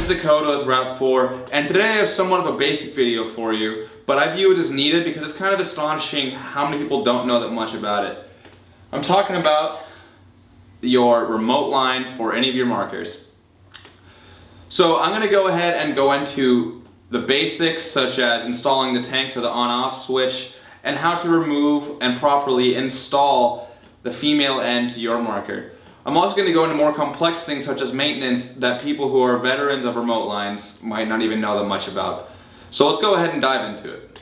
is Dakota with Route 4, and today I have somewhat of a basic video for you, but I view it as needed because it's kind of astonishing how many people don't know that much about it. I'm talking about your remote line for any of your markers. So I'm going to go ahead and go into the basics, such as installing the tank to the on-off switch, and how to remove and properly install the female end to your marker. I'm also going to go into more complex things such as maintenance that people who are veterans of remote lines might not even know that much about. So let's go ahead and dive into it.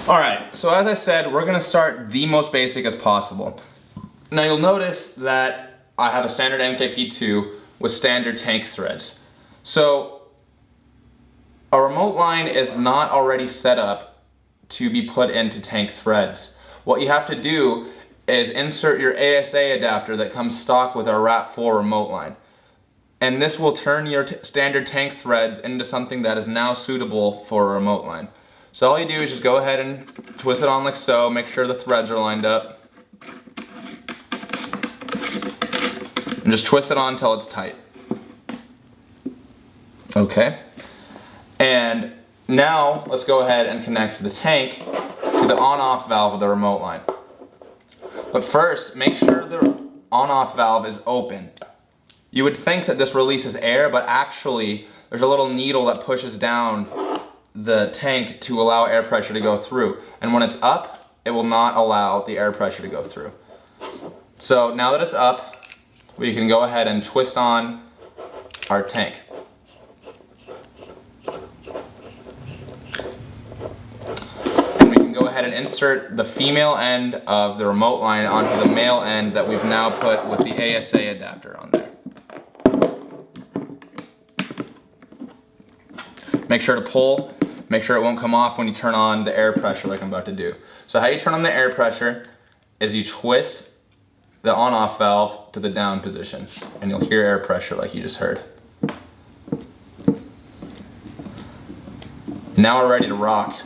Alright, so as I said, we're going to start the most basic as possible. Now you'll notice that I have a standard MKP2 with standard tank threads. So a remote line is not already set up to be put into tank threads. What you have to do is insert your ASA adapter that comes stock with our RAT4 remote line. And this will turn your standard tank threads into something that is now suitable for a remote line. So all you do is just go ahead and twist it on like so, make sure the threads are lined up. And just twist it on until it's tight. Okay. And now let's go ahead and connect the tank to the on-off valve of the remote line. But first, make sure the on-off valve is open. You would think that this releases air, but actually there's a little needle that pushes down the tank to allow air pressure to go through. And when it's up, it will not allow the air pressure to go through. So now that it's up, we can go ahead and twist on our tank. Go ahead and insert the female end of the remote line onto the male end that we've now put with the ASA adapter on there. Make sure to pull, make sure it won't come off when you turn on the air pressure like I'm about to do. So how you turn on the air pressure is you twist the on-off valve to the down position and you'll hear air pressure like you just heard. Now we're ready to rock.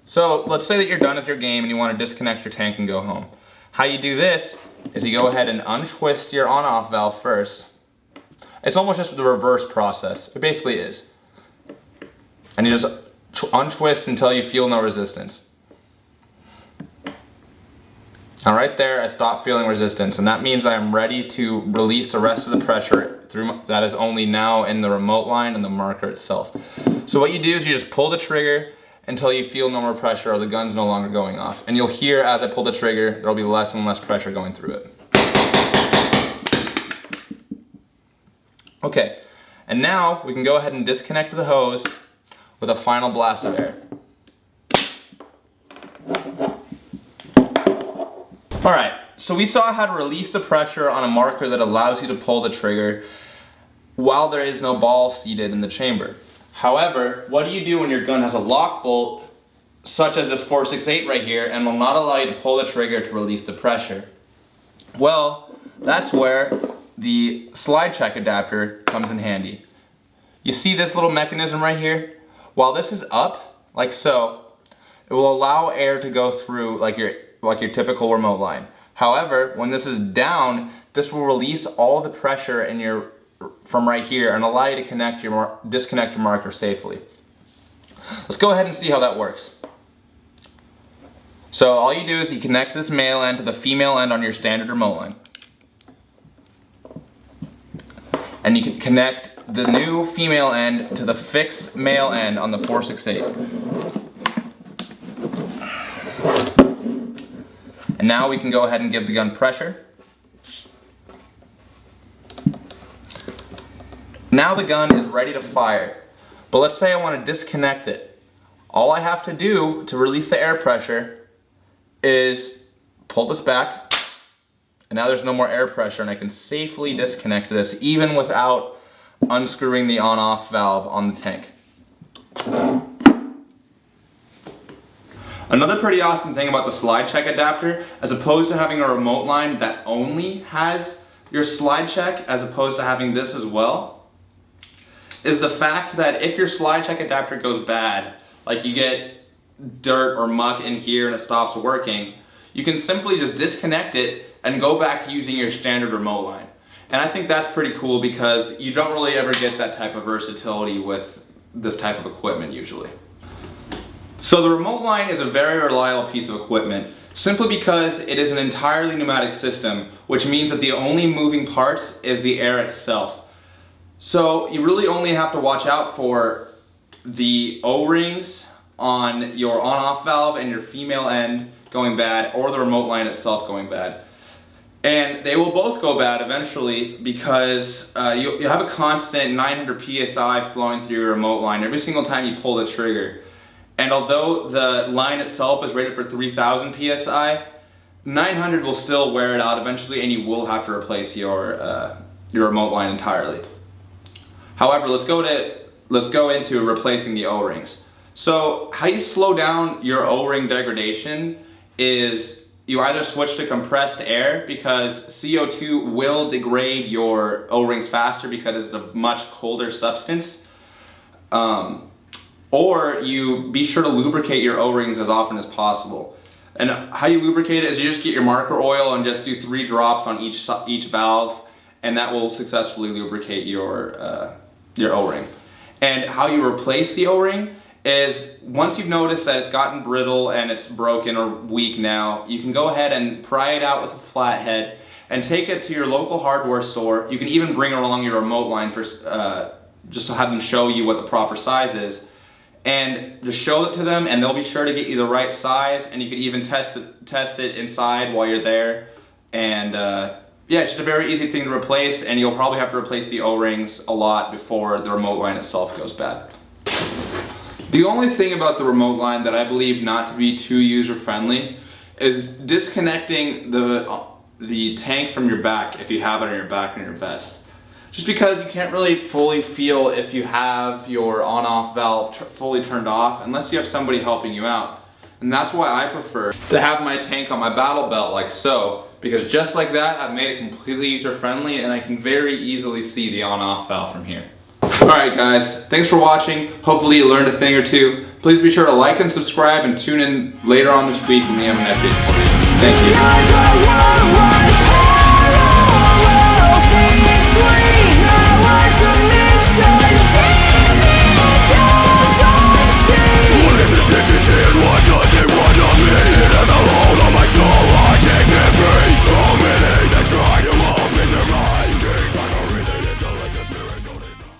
So let's say that you're done with your game and you want to disconnect your tank and go home. How you do this is you go ahead and untwist your on-off valve first. It's almost just the reverse process. It basically is. And you just untwist until you feel no resistance. Now right there I stop feeling resistance, and that means I am ready to release the rest of the pressure through that is only now in the remote line and the marker itself. So what you do is you just pull the trigger until you feel no more pressure or the gun's no longer going off. And you'll hear as I pull the trigger, there'll be less and less pressure going through it. Okay, and now we can go ahead and disconnect the hose with a final blast of air. Alright, so we saw how to release the pressure on a marker that allows you to pull the trigger while there is no ball seated in the chamber. However, what do you do when your gun has a lock bolt, such as this 468 right here, and will not allow you to pull the trigger to release the pressure? Well, that's where the slide check adapter comes in handy. You see this little mechanism right here? While this is up, like so, it will allow air to go through like your typical remote line. However, when this is down, this will release all the pressure in from right here and allow you to disconnect your marker safely. Let's go ahead and see how that works. So all you do is you connect this male end to the female end on your standard remote line. And you can connect the new female end to the fixed male end on the 468. And now we can go ahead and give the gun pressure. Now the gun is ready to fire, but let's say I want to disconnect it. All I have to do to release the air pressure is pull this back, and now there's no more air pressure and I can safely disconnect this even without unscrewing the on-off valve on the tank. Another pretty awesome thing about the slide check adapter, as opposed to having a remote line that only has your slide check as opposed to having this as well, is the fact that if your slide check adapter goes bad, like you get dirt or muck in here and it stops working, you can simply just disconnect it and go back to using your standard remote line. And I think that's pretty cool because you don't really ever get that type of versatility with this type of equipment usually. So the remote line is a very reliable piece of equipment simply because it is an entirely pneumatic system, which means that the only moving parts is the air itself. So you really only have to watch out for the O-rings on your on-off valve and your female end going bad, or the remote line itself going bad. And they will both go bad eventually because you have a constant 900 psi flowing through your remote line every single time you pull the trigger. And although the line itself is rated for 3000 psi, 900 will still wear it out eventually, and you will have to replace your remote line entirely. However, let's go into replacing the O-rings. So how you slow down your O-ring degradation is you either switch to compressed air, because CO2 will degrade your O-rings faster because it's a much colder substance, or you be sure to lubricate your O-rings as often as possible. And how you lubricate it is you just get your marker oil and just do 3 drops on each valve, and that will successfully lubricate your O-ring. And how you replace the O-ring is, once you've noticed that it's gotten brittle and it's broken or weak now, you can go ahead and pry it out with a flathead and take it to your local hardware store. You can even bring along your remote line for just to have them show you what the proper size is, and just show it to them, and they'll be sure to get you the right size, and you can even test it inside while you're there. And yeah, it's just a very easy thing to replace, and you'll probably have to replace the O-rings a lot before the remote line itself goes bad. The only thing about the remote line that I believe not to be too user-friendly is disconnecting the tank from your back if you have it on your back and your vest. Just because you can't really fully feel if you have your on-off valve fully turned off unless you have somebody helping you out. And that's why I prefer to have my tank on my battle belt like so, because just like that, I've made it completely user-friendly and I can very easily see the on-off valve from here. Alright guys, thanks for watching. Hopefully you learned a thing or two. Please be sure to like and subscribe and tune in later on this week when we have an update for you. Thank you.